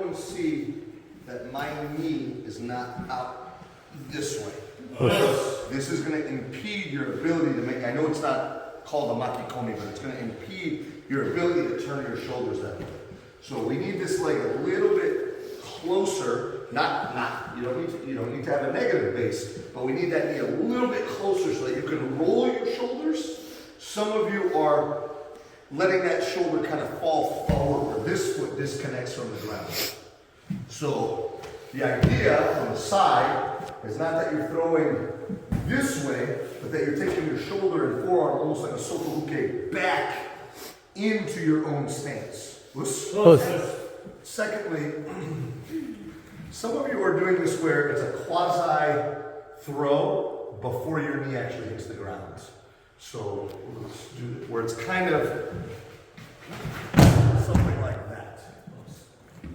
everyone see that my knee is not out this way. This is going to impede your ability to make, I know it's not called a makikomi, but it's going to impede your ability to turn your shoulders that way. So we need this leg a little bit closer, you don't need to have a negative base, but we need that knee a little bit closer so that you can roll your shoulders. Some of you are letting that shoulder kind of fall forward where this foot disconnects from the ground. So the idea on the side is not that you're throwing this way, but that you're taking your shoulder and forearm almost like a sotobuke back into your own stance. Secondly, some of you are doing this where it's a quasi throw before your knee actually hits the ground. So let's do it where it's kind of something like that.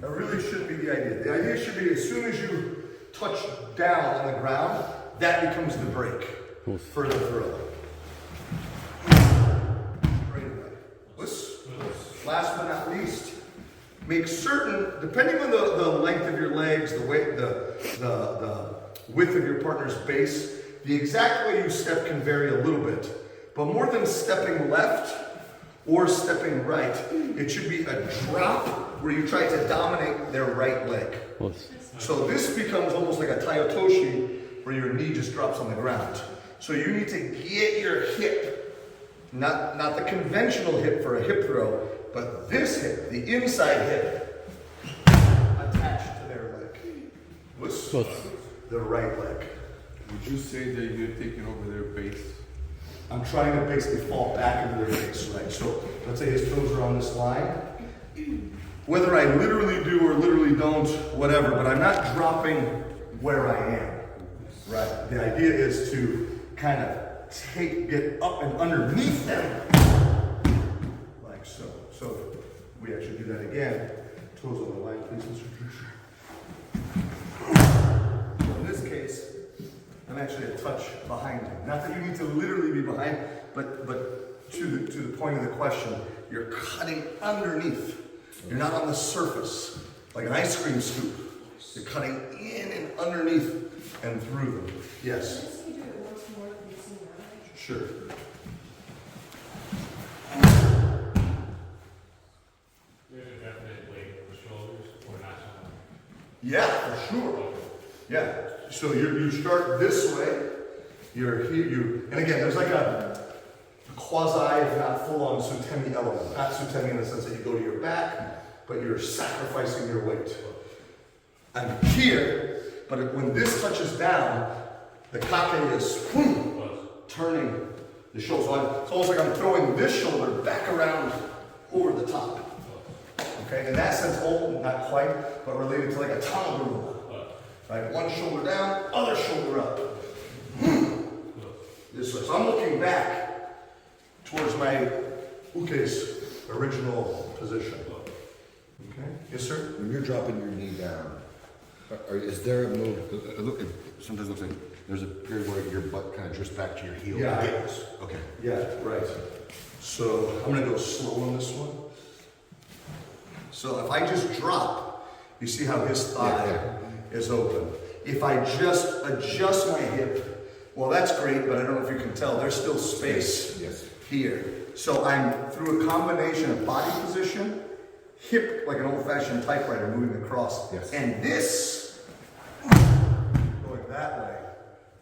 That really shouldn't be the idea. The idea should be as soon as you touch down on the ground, that becomes the break for the throw. Straight away. Last but not least, make certain, depending on the length of your legs, the weight, the width of your partner's base, the exact way you step can vary a little bit. But more than stepping left or stepping right, it should be a drop where you try to dominate their right leg. So this becomes almost like a taiotoshi where your knee just drops on the ground. So you need to get your hip, not the conventional hip for a hip throw, but this hip, the inside hip, attached to their leg. The right leg. Would you say that you're taking over their base? I'm trying to basically fall back into their face, right? So let's say his toes are on this line. Whether I literally do or literally don't, whatever, but I'm not dropping where I am, right? The idea is to kind of get up and underneath them, like so. So we actually do that again. Toes on the line, please, Mr. Trisha. So in this case, I'm actually a touch behind him. Not that you need to literally be behind, but to the point of the question, you're cutting underneath. You're not on the surface, like an ice cream scoop. You're cutting in and underneath and through them. Yes? Can you do it once more facing that way? Sure. There's a definite weight for the shoulders or not so much? Yeah, for sure. Yeah. So you start this way. You're here. And again, there's like a quasi, if not full-on sutemi element. Not sutemi in the sense that you go to your back, but you're sacrificing your weight. I'm here, but when this touches down, the kake is turning the shoulder. So it's almost like I'm throwing this shoulder back around over the top. Okay, in that sense, not quite, but related to like a tamaru. Right, one shoulder down, other shoulder up. This way. So I'm looking back towards my uke's original position. Okay, yes, sir? When you're dropping your knee down, is there a move? It sometimes looks like there's a period where your butt kind of drifts back to your heel. Yeah. Okay. Yeah, right. So I'm gonna go slow on this one. So if I just drop, you see how his thigh is open. If I just adjust my hip, well, that's great, but I don't know if you can tell, there's still space here. So I'm through a combination of body position, hip like an old-fashioned typewriter moving across, and this going that way,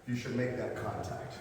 you should make that contact.